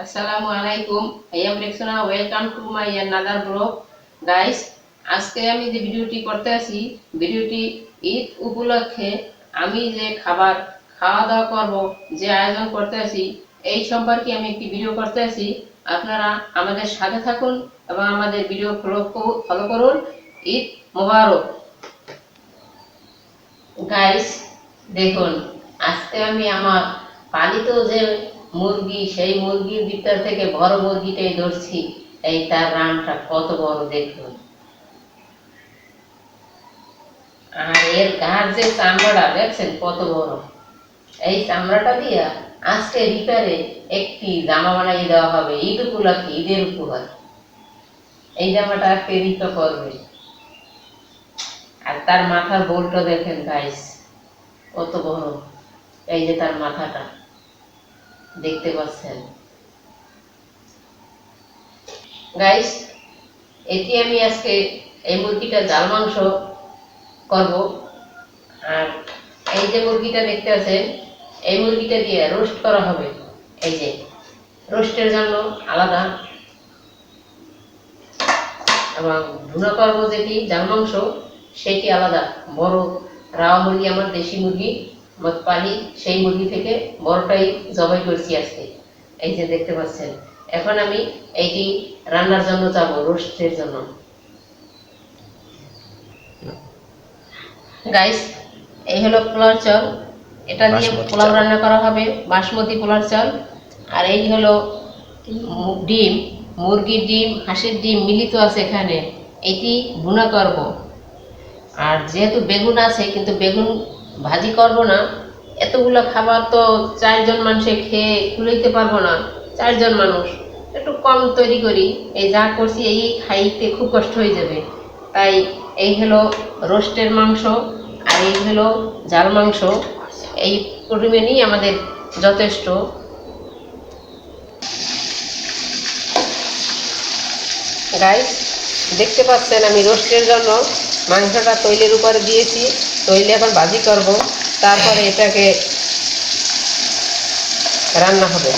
আসসালামু আলাইকুম। I am Rexona. Welcome to my another vlog. Guys, আজকে আমি যে ভিডিওটি করতে আছি, ভিডিওটি ঈদ উপলক্ষে আমি যে খাওয়া দাওয়া করব, যে আয়োজন করতে আছি, এই সম্পর্কে আমি একটি ভিডিও করতে আছি। আপনারা আমাদের সাথে থাকুন এবং আমাদের ভিডিও ফলো করুন। ঈদ মোবারক। গাইস, দেখুন, আজকে আমি আমার পালিত যে মুরগি, সেই মুরগির ভিতর থেকে বড় মুরগিটাই ধরছি। এই তার রানটা কত বড় দেখুন। আর এর গার যে চামড়া দেখছেন কত বড়। এই চামড়াটা দিয়ে আজকে ভিতরে একটি জামা বানিয়ে দেওয়া হবে ঈদ উপলক্ষে, ঈদের উপহার। এই জামাটা আজকে রিতো করবে। আর তার মাথার বোলটা দেখেন গাইস, কত বড়। এই যে তার মাথাটা দেখতে পাচ্ছেন গাইস। এটি আমি আজকে এই মুরগিটা জাল মাংস করব। আর এই যে মুরগিটা দেখতে আছেন, এই মুরগিটা দিয়ে রোস্ট করা হবে। এই যে রোস্টের জন্য আলাদা, এবং ভুনা করবো যেটি জাল মাংস, সেটি আলাদা। বড় রাওয়া মুরগি, আমার দেশি মুরগি আমার পালি, সেই মুরগি থেকে বড়টাই জবাই করছি আজকে। এই যে দেখতে পাচ্ছেন। এখন আমি এইটি রান্নার জন্য যাব, রোস্টের জন্য। গাইস, এই হলো পোলার চাল। এটা দিয়ে পোলাও রান্না করা হবে, বাসমতি পোলার চাল। আর এই হলো ডিম, মুরগির ডিম, হাঁসের ডিম মিলিত আছে এখানে। এটি ভুনা করব। আর যেহেতু বেগুন আছে, কিন্তু বেগুন ভাজি করব না। এতগুলো খাবার তো 4 জন মানুষে খেয়ে কুলাইতে পারবো না। 4 জন মানুষ, একটু কম তৈরি করি। এই যা করছি এই খাইতে খুব কষ্ট হয়ে যাবে। তাই এই হলো রোস্টের মাংস, আর এই হলো জাল মাংস। এই পরিমাণই আমাদের যথেষ্ট। গাইস, দেখতে পাচ্ছেন আমি রোস্টের জন্য মাংসটা তৈলের উপরে দিয়েছি। তৈলে এখন ভাজি করব, তারপরে এটাকে রান্না হবে।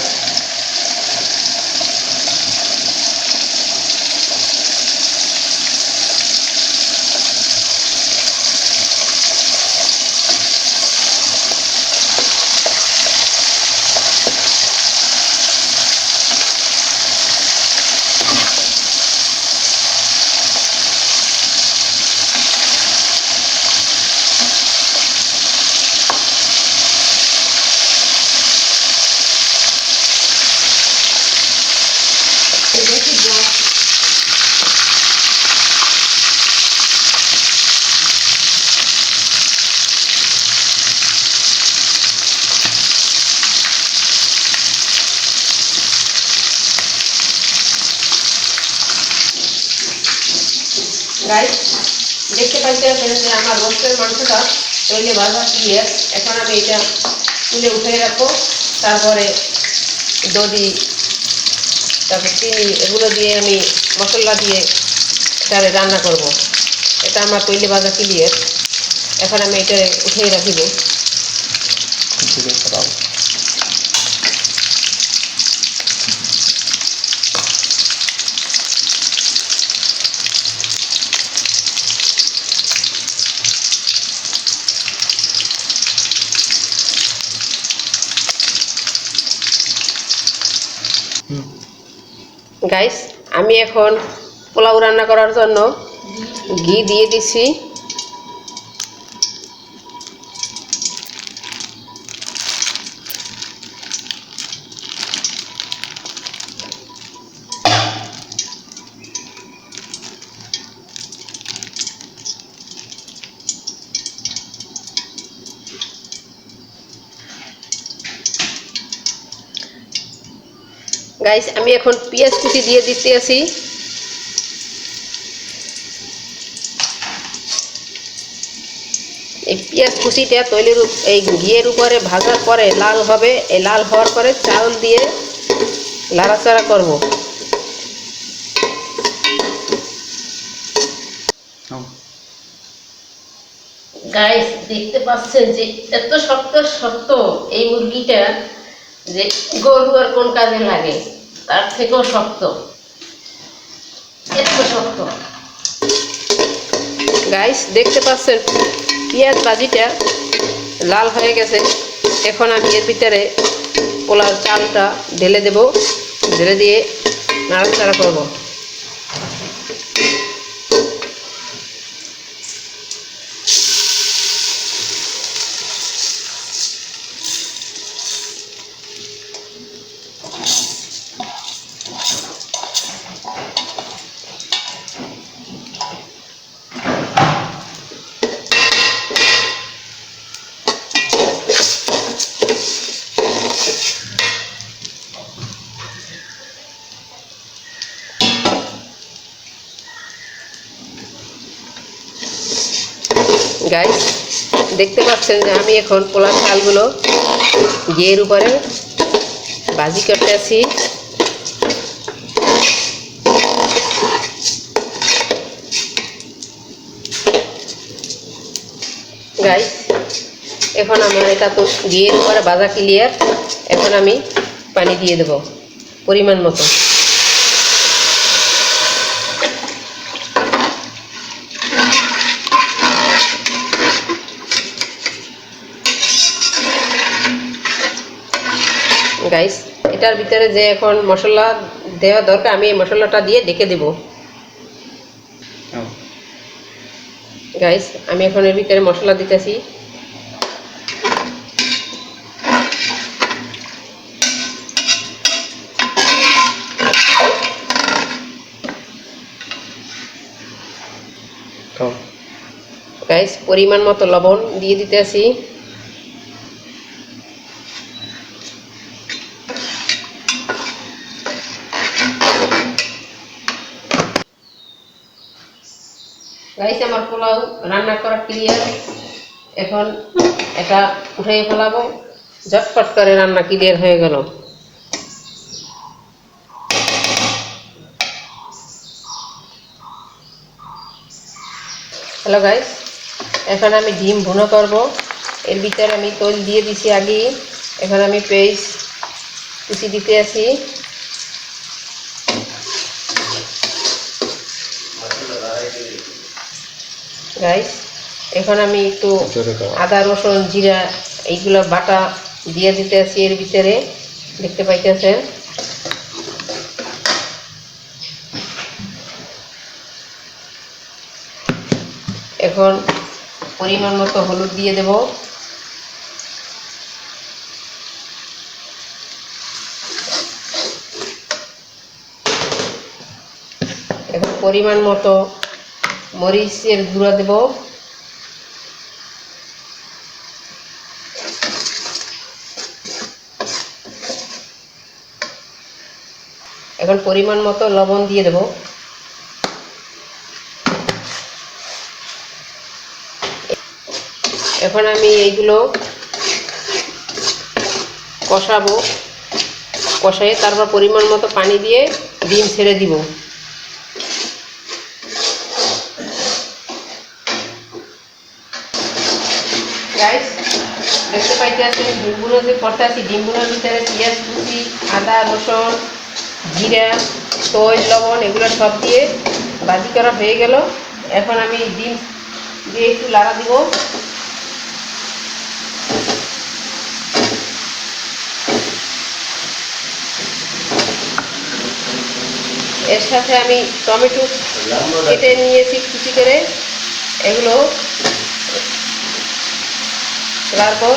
গাইস, দেখতে পাচ্ছেন যে আমার রোস্টের মাংসটা তৈলে ভাজা ক্লিয়ার। এখন আমি এটা তুলে উঠে রাখবো। তারপরে দধি, তারপর চিনি, এগুলো দিয়ে আমি মশলা দিয়ে তারে রান্না করব। এটা আমার তৈলে ভাজা ক্লিয়ার। এখন আমি এটা উঠে রাখিব। গাইস, আমি এখন পোলাও রান্না করার জন্য ঘি দিয়ে দিছি। গাইস, আমি এখন পেঁয়াজ কুচি দিয়ে দিতে আছি। এই পেঁয়াজ কুচিটা তৈলের এই ঘিয়ের উপরে ভাজার পরে লাল হবে। এই লাল হওয়ার পরে চাল দিয়ে লাড়াচাড়া করব। গাইস, দেখতে পাচ্ছেন যে এত শক্ত শক্ত এই মুরগিটা, যে গরু আর কোন কাজে লাগে। তার থেকেও শক্ত, এত শক্ত। গাইস দেখতে পাচ্ছেন পেঁয়াজ ভাজিটা লাল হয়ে গেছে। এখন আমি এর ভিতরে পোলাও চালটা ঢেলে দেব, ঢেলে দিয়ে নাড়াচাড়া করব। গাইস দেখতে পাচ্ছেন যে আমি এখন পোলাও চালগুলো ঘিয়ের উপরে ভাজি করতে আছি। গাইস এখন আমার এটা তো ঘিয়ের উপরে ভাজা ক্লিয়ার। এখন আমি পানি দিয়ে দেব পরিমাণ মতো। গাইস এটার ভিতরে যে এখন মশলা দেওয়া দরকার, আমি এই মশলাটা দিয়ে ঢেকে দেব। গাইস আমি এখন এর ভিতরে মশলা দিতেছি। গাইস পরিমাণ মতো লবণ দিয়ে দিতেছি। গাইস আমার পোলাও রান্না করা ক্লিয়ার। এখন এটা উঠে ফেলাবো। ঝটপট করে রান্না ক্লিয়ার হয়ে গেল। হ্যালো গাইস, এখন আমি ডিম ভুনা করব। এর ভিতরে আমি তৈল দিয়ে দিছি আগে। এখন আমি পেঁয়াজ কুচি দিতে আছি। গাইস এখন আমি একটু আদা রসুন জিরা এইগুলো বাটা দিয়ে দিতে আছি এর ভিতরে, দেখতে পাইতেছেন। এখন পরিমাণ মতো হলুদ দিয়ে দেব। এখন পরিমাণ মতো মরিচের গুঁড়া দেব। এখন পরিমাণ মতো লবণ দিয়ে দেব। এখন আমি এইগুলো কষাবো, কষাই তারপর পরিমাণ মতো পানি দিয়ে ডিম ছেড়ে দিব। গাইস দেখতে পাইতেছেন ডিমগুলো যে করতে আছি, ডিমগুলোর ভিতরে পেঁয়াজ কুচি, আদা রসুন জিরা তৈল লবণ এগুলো সব দিয়ে ভাজি করা হয়ে গেল। এখন আমি ডিম দিয়ে একটু লাড়া দিব। এর সাথে আমি টমেটো কেটে নিয়েছি কুচি করে, এগুলো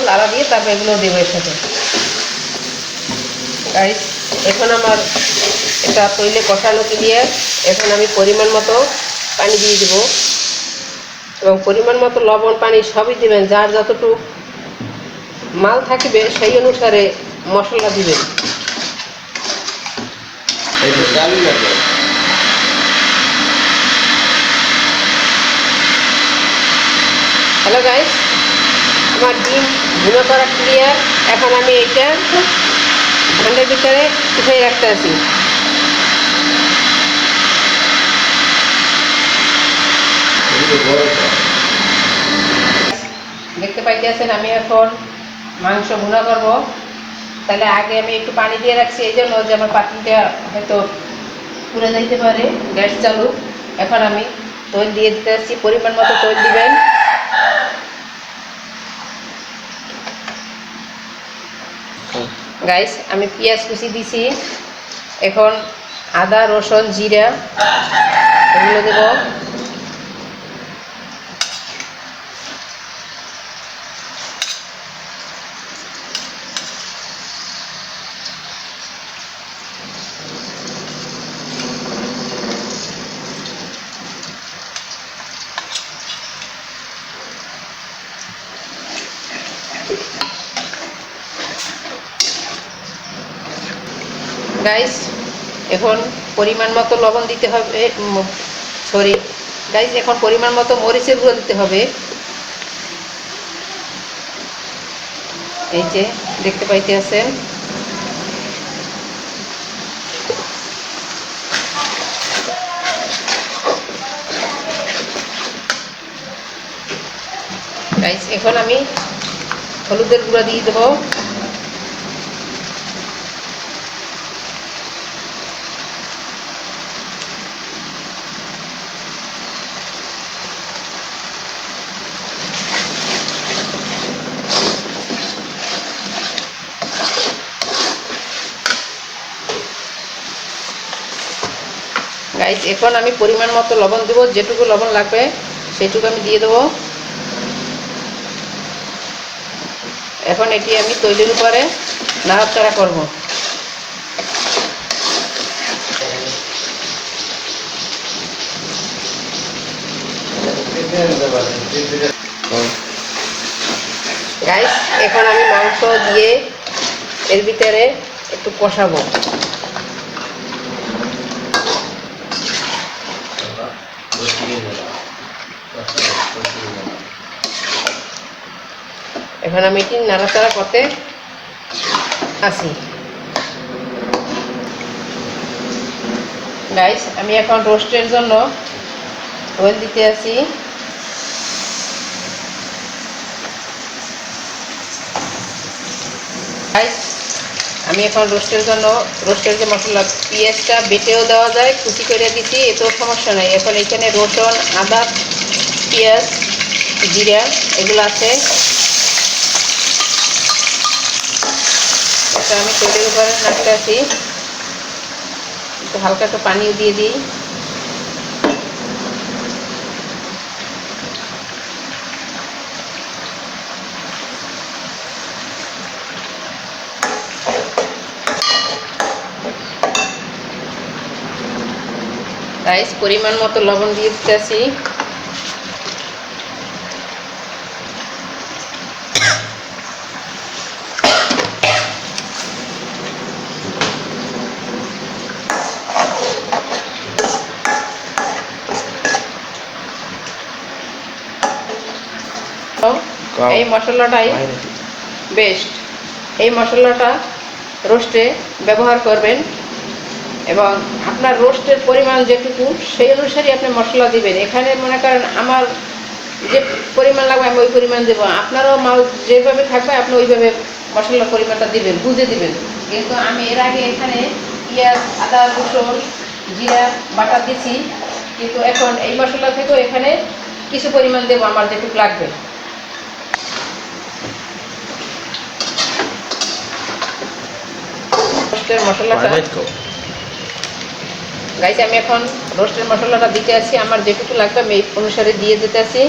লাড়া দিয়ে তারপর এগুলো দেবো এর সাথে। গাইস এখন আমার এটা তৈলে কষানো ক্লিয়ার। এখন আমি পরিমাণ মতো পানি দিয়ে দেব এবং পরিমাণ মতো লবণ পানি সবই দেবেন। যার যতটুকু মাল থাকবে সেই অনুসারে মশলা দিবেন। হ্যালো গাইস, আমার ডিম ভুনা করা ক্লিয়ার। এখন আমি এইটা ঠান্ডার ভিতরে উঠে রাখতে আছি। দেখতে পাইতেছেন আমি এখন মাংস ভুনা করব। তাহলে আগে আমি একটু পানি দিয়ে রাখছি, এই জন্য যে আমার পাতিলটা হয়তো পুড়ে যাইতে পারে। গ্যাস চালু। এখন আমি তৈল দিয়ে দিতে আসছি, পরিমাণ মতো তৈল দিবেন। গাইস আমি পেঁয়াজ কুচি দিছি, এখন আদা রসুন জিরা এগুলো দেব। গাইস এখন পরিমাণ মতো লবণ দিতে হবে, সরি গাইস এখন পরিমাণ মতো মরিচের গুঁড়ো দিতে হবে। এই যে দেখতে পাইতে আছেন। গাইস এখন আমি হলুদের গুঁড়া দিয়ে দেবো। গাইস এখন আমি পরিমাণ মতো লবণ দেবো, যেটুকু লবণ লাগবে সেটুকু আমি দিয়ে দেবো। এখন এটি আমি তৈলের উপরে নাড়াচাড়া করব। গাইস এখন আমি মাংস দিয়ে এর ভিতরে একটু কষাবো। এখন আমি এটি নাড়াচাড়া করতে আসি। গাইস আমি এখন রোস্টের জন্য অয়েল দিতে আসি। গাইস আমি এখন রোস্টের জন্য রোস্টের যে মশলা, পেঁয়াজটা বেটেও দেওয়া যায়, কুচি করে দিচ্ছি, এতেও সমস্যা নাই। এখন এখানে রসুন আদা পেঁয়াজ জিরা এগুলো আছে, এটা আমি তেলের উপরে নাড়তে আসি। একটু হালকা একটু পানিও দিয়ে দিই। গাইস পরিমাণ মতো লবণ দিয়ে দিতেছি। এই মশলাটাই বেস্ট। এই মশলাটা রোস্টে ব্যবহার করবেন এবং আপনার রোস্টের পরিমাণ যেটুকু সেই অনুসারে আপনি মশলা দিবেন। এখানে মনে করেন আমার যে পরিমাণ লাগবে আমি ওই পরিমাণ দেবো, আপনারও মাল যেভাবে থাকবে আপনি ওইভাবে মশলার পরিমাণটা দিবেন, বুঝে দিবেন। কিন্তু আমি এর আগে এখানে পেঁয়াজ আদা রসুন জিরা বাটা দিছি, কিন্তু এখন এই মশলা থেকেও এখানে কিছু পরিমাণ দেবো আমার যেটুকু লাগবে। রোস্টের মশলাটা গাইস আমি এখন রোস্টের মশলাটা দিতে আছি, আমার যেটুকু লাগবে আমি এই অনুসারে দিয়ে দিতে আছি।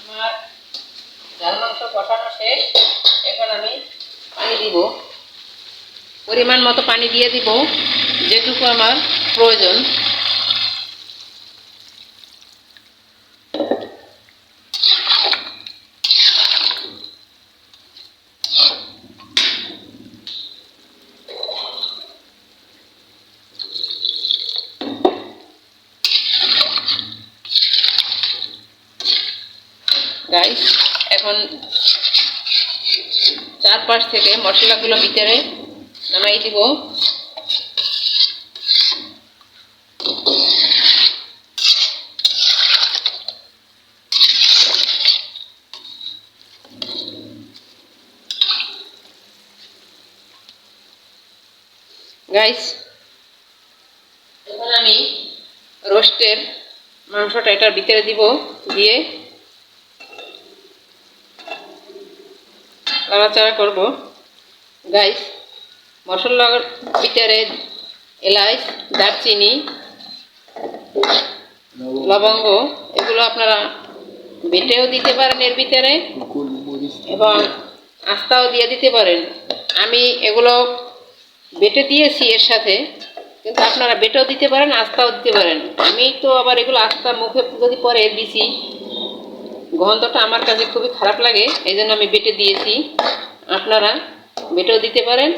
আমার ডাল মাংস কষানো শেষ, এখন আমি পানি দিব, পরিমাণ মতো পানি দিয়ে দিব যেটুকু আমার প্রয়োজন। গাইস এখন চারপাশ থেকে মশলাগুলো ভিতরে নামাই দিব। গাইস, এখন আমি রোস্টের মাংসটা এটার ভিতরে দিব, দিয়ে নাড়াচাড়া করব। গাইস, মশলার ভিতরে এলাচ, দারচিনি, লবঙ্গ এগুলো আপনারা বেটেও দিতে পারেন এর ভিতরে, এবং আস্তাও দিয়ে দিতে পারেন। আমি এগুলো বেটে দিয়েছি এর সাথে, কিন্তু আপনারা বেটেও দিতে পারেন, আস্তাও দিতে পারেন। আমি তো আবার এগুলো আস্তা মুখে যদি পরে দিছি, গন্ধটা আমার কাছে খুবই খারাপ লাগে, এই জন্য আমি বেটে দিয়েছি। আপনারা বেটেও দিতে পারেন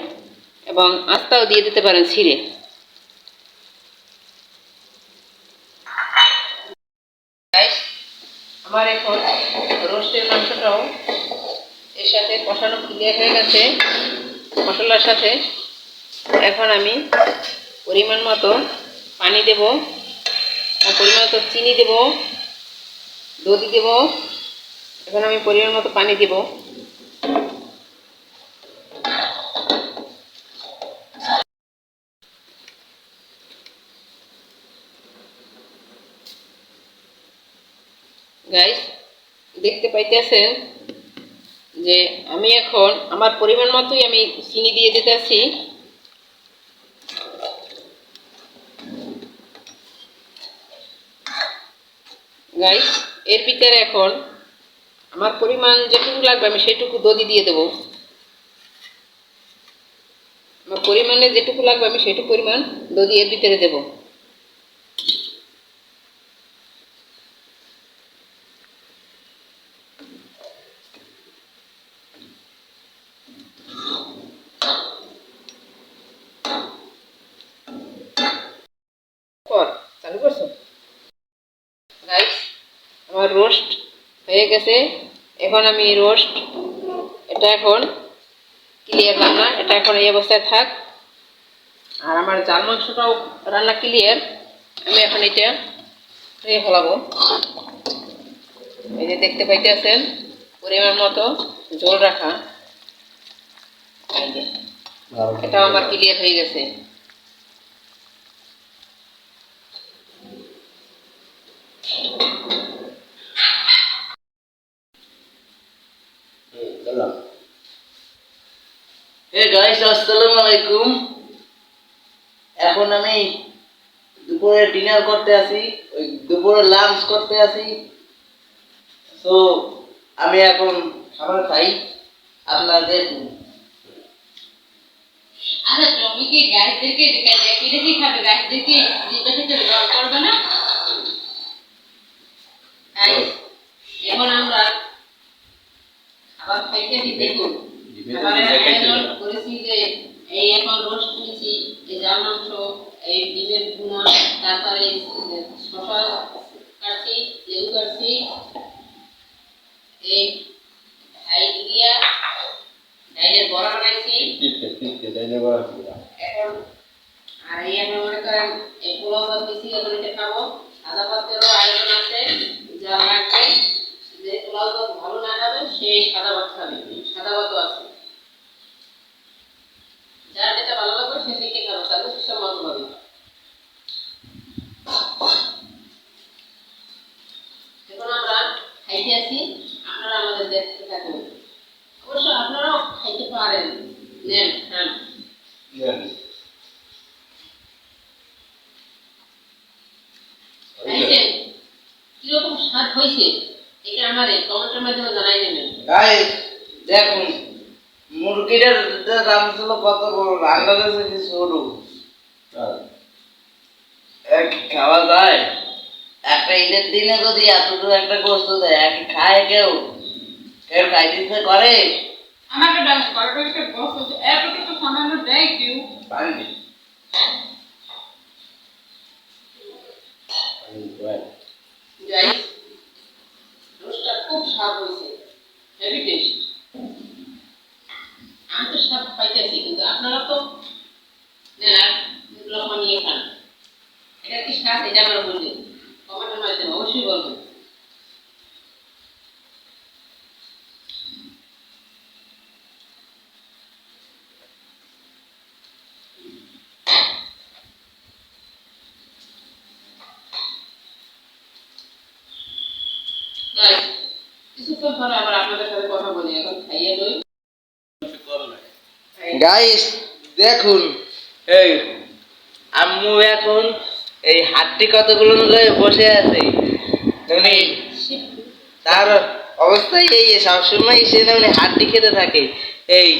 এবং আস্তাও দিয়ে দিতে পারেন ছিঁড়ে। আমার এখন রোস্টের মাংসটাও এর সাথে কষানো ক্লিয়ার হয়ে গেছে মশলার সাথে। এখন আমি পরিমাণ মতো পানি দেব, পরিমাণ মতো চিনি দেব, দধি দেব। এখন আমি পরিমাণ মতো পানি দেব। গাইস, দেখতে পাইতেছেন যে আমি এখন আমার পরিমাণ মতোই আমি চিনি দিয়ে দিতেছি। গাইস, এর ভিতরে এখন আমার পরিমাণ যেটুকু লাগবে আমি সেটুকু দধি দিয়ে দেব। আমার পরিমাণে যেটুকু লাগবে আমি সেটুকু পরিমাণ দধি এর ভিতরে দেব। চালু করছো? গাইস, আমার রোস্ট হয়ে গেছে। এখন আমি রোস্ট এটা এখন ক্লিয়ার রান্না, এটা এখন এই অবস্থায় থাক। আর আমার জাল মাংসটাও রান্না ক্লিয়ার। আমি এখন এটা ধুয়ে ফেলাবো। এই যে দেখতে পাইতেছেন পরিমাণ মতো ঝোল রাখা, এই যে এটাও আমার ক্লিয়ার হয়ে গেছে। গাইস, আসসালামু আলাইকুম। এখন আমি দুপুরে ডিনার করতে আসি, ওই দুপুরে লাঞ্চ করতে আসি। তো আমি এখন খাবার খাই। আপনাদের আচ্ছা, তুমি কি গাছদেরকে দেখে খাবে? গাছদেরকে জিজ্ঞাসা করে জল করবে না? এখন আমরা খাবার খাইতেছি। দেখুন, খাবারের আয়োজন করেছি যে এই এখন রোস্ট করেছি, এই জাল মাংস, এই ডিমের ভুনা, তারপরে শসা কাটছি, লেবু কাটছি, এই ডাইরিয়া ডাইরের বড়া বানাইছি এখন। আর এই এখন মনে করেন এই পোলাও ভাত বেশি এখন এটা খাবো। সাদা ভাতেরও আয়োজন আছে, যা লাগবে। যে পোলাও ভাত ভালো না খাবে সেই সাদা ভাত খাবে, সাদা ভাতও আছে। যার যেটা ভালো লাগবে সে দিকে খাবে, তাহলে সুষম মতো হবে। এখন আমরা খাইতে আছি, আপনারা আমাদের দেখতে থাকুন। অবশ্য আপনারাও খাইতে পারেন, নেন খান। খাইছেন, কিরকম স্বাদ হয়েছে এটা আমার কমেন্টের মাধ্যমে জানাই দেবেন। গাইস দেখুন, মুরগিটার দাম ছিল কত বড়, রান্না করেছে কি ছোট। খাওয়া যায়? একটা ঈদের দিনে যদি এতটুকু একটা গোস্ত দেয়, খায় কেউ? কেউ খাইতে করে? আমাকে ডান্স করো, একটা বস আছে এতটুকু সামান্য দেয় কেউ? পানি গাইস, রোস্টটা খুব স্বাদ হয়েছে, হেভি টেস্ট। কাজ এটা আমার বললি কমেন্টের মাধ্যমে অবশ্যই বলবেন। কিছুক্ষণ পরে আবার আপনাদের সাথে কথা বলি, এখন খাইয়ে লই। গাইস দেখুন, এই আম্মু এখন এই হাড্ডি কতগুলো লয়ে বসে আছে। উনি তার অবস্থায় এই সবসময় সে উনি হাড্ডি খেতে থাকে। এই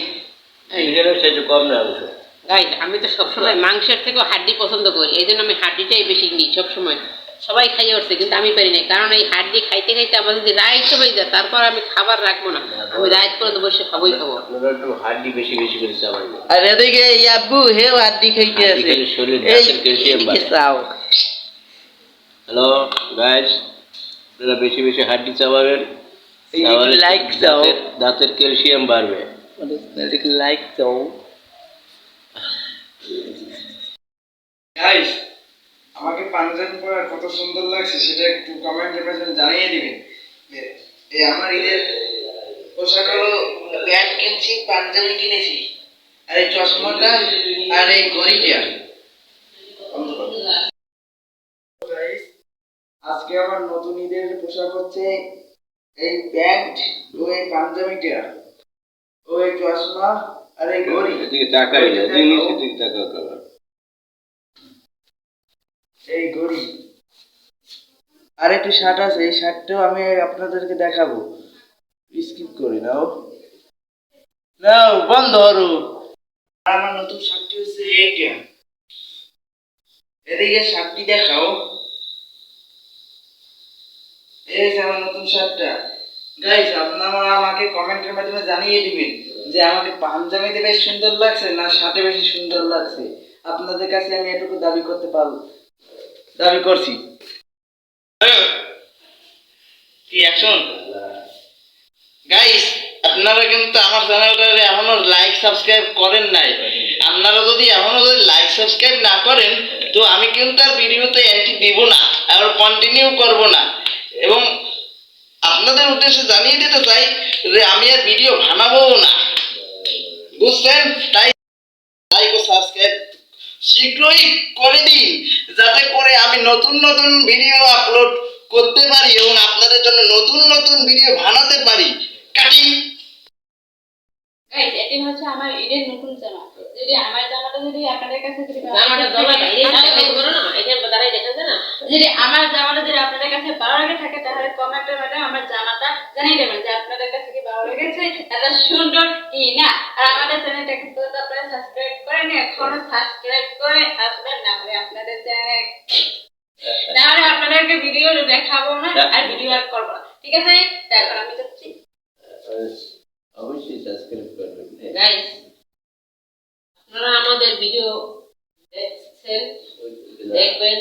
সেটা কম না অবশ্য। গাইস আমি তো সবসময় মাংসের থেকেও হাড্ডি পছন্দ করি, এই জন্য আমি হাড্ডিটাই বেশি নিই সবসময়। সবাই খাইয়ে উঠছে কিন্তু আমি পারি না, কারণ এই হাড্ডি খাইতে খাইতে আমার যদি রাইট হয়ে যায় তারপর আমি খাবার রাখবো না, আমি রাইট করে তো বসে খাবোই খাবো। আপনারা একটু হাড্ডি বেশি বেশি করে চাবাই না। আর এদিকে এই আব্বু হেও হাড্ডি খাইতে আছে। খেলে শরীরে এই দাঁতের ক্যালসিয়াম বাড়ে। চাও। হ্যালো গাইস, আপনারা বেশি বেশি হাড্ডি চাবাবেন, এই তাহলে লাইক দাও। দাঁতের ক্যালসিয়াম বাড়বে। লাইক দাও। গাইস, আমাকে পাঞ্জাবি পরা কত সুন্দর লাগছে সেটা একটু কমেন্টের মাধ্যমে জানিয়ে দিবেন। এই আমার ঈদের পোশাক হলো প্যান্ট কিনছি, পাঞ্জাবি কিনেছি, আর এই চশমাটা আর এই ঘড়িটা। গাইস, আজকে আমার নতুন ঈদের পোশাক হচ্ছে এই প্যান্ট ও এই পাঞ্জাবিটা ও এই চশমা আর এই ঘড়ি। এদিকে তাকাই না, জিনিসের দিকে তাকাও খাবার। এই ঘড়ি আর একটু শার্ট আছে, এই শার্টটাও আমি আপনাদেরকে দেখাবো। স্কিপ করি নাও নাও বন্ধ করো। আর আমার নতুন শার্টটি হচ্ছে এইটা। এদিকে শার্টটি দেখাও। এই যে আমার নতুন শার্টটা। গাইস আপনারা আমাকে কমেন্টের মাধ্যমে জানিয়ে দিবেন যে আমাকে পাঞ্জাবিতে বেশ সুন্দর লাগছে না শার্টে বেশি সুন্দর লাগছে। আপনাদের কাছে আমি এটুকু দাবি করতে পারবো, দাবি করছি। কি অ্যাকশন? গাইস আপনারা কিন্তু আমার চ্যানেলটারে এখনো লাইক সাবস্ক্রাইব করেন নাই। আপনারা যদি এখনো লাইক সাবস্ক্রাইব না করেন তো আমি কিন্তু আর ভিডিওতে এন্ট্রি দিব না আর কন্টিনিউ করব না, এবং আপনাদের উদ্দেশ্যে জানিয়ে দিতে চাই যে আমি আর ভিডিও বানাবো না, বুঝছেন? তাই লাইক ও সাবস্ক্রাইব শীঘ্রই করে দিন, যাতে করে আমি নতুন নতুন ভিডিও আপলোড করতে পারি এবং আপনাদের জন্য নতুন নতুন ভিডিও বানাতে পারি। কাটিং। গাইস, এটি হচ্ছে আমার ঈদের নতুন জামা। যদি আমার জামাটা যদি আপনাদের কাছে যদি জামাটা দলা বাইরে দেখাইতে পারো না, এখানে দাঁড়াই দেখা যায় না। যদি আমার জামাটা যদি আপনাদের কাছে ভালো লাগে থাকে তাহলে কমেন্টের মাধ্যমে আমার জামাটা জানিয়ে দেবেন যে আপনাদের কাছে কি ভালো লেগেছে, এত সুন্দর কি না। আর আমাদের চ্যানেলটাকে তো আপনারা সাবস্ক্রাইব করেন, এখনো সাবস্ক্রাইব করে আসবেন, না হলে আপনাদের চ্যানেল না হলে আপনাদেরকে ভিডিও দেখাবো না আর ভিডিও আর করবো না, ঠিক আছে? এখন আমি যাচ্ছি। অবশ্যই সাবস্ক্রাইব করবেন। গাইস আপনারা আমাদের ভিডিও দেখছেন, দেখবেন।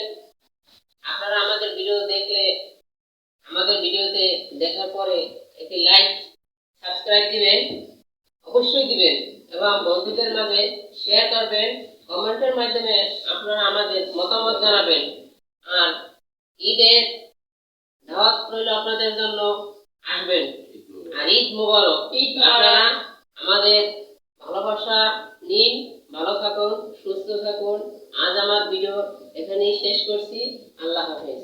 আপনারা আমাদের ভিডিও দেখলে আমাদের ভিডিওতে দেখার পরে একটি লাইক সাবস্ক্রাইব দিবেন, অবশ্যই দিবেন, এবং বন্ধুদের মাঝে শেয়ার করবেন। কমেন্টের মাধ্যমে আপনারা আমাদের মতামত জানাবেন। আর ঈদের দাওয়াত রইল আপনাদের জন্য, আসবেন। আর ঈদ মুবারক। আপনারা আমাদের ভালোবাসা নিন, ভালো থাকুন, সুস্থ থাকুন। আজ আমার ভিডিও এখানেই শেষ করছি। আল্লাহ হাফেজ।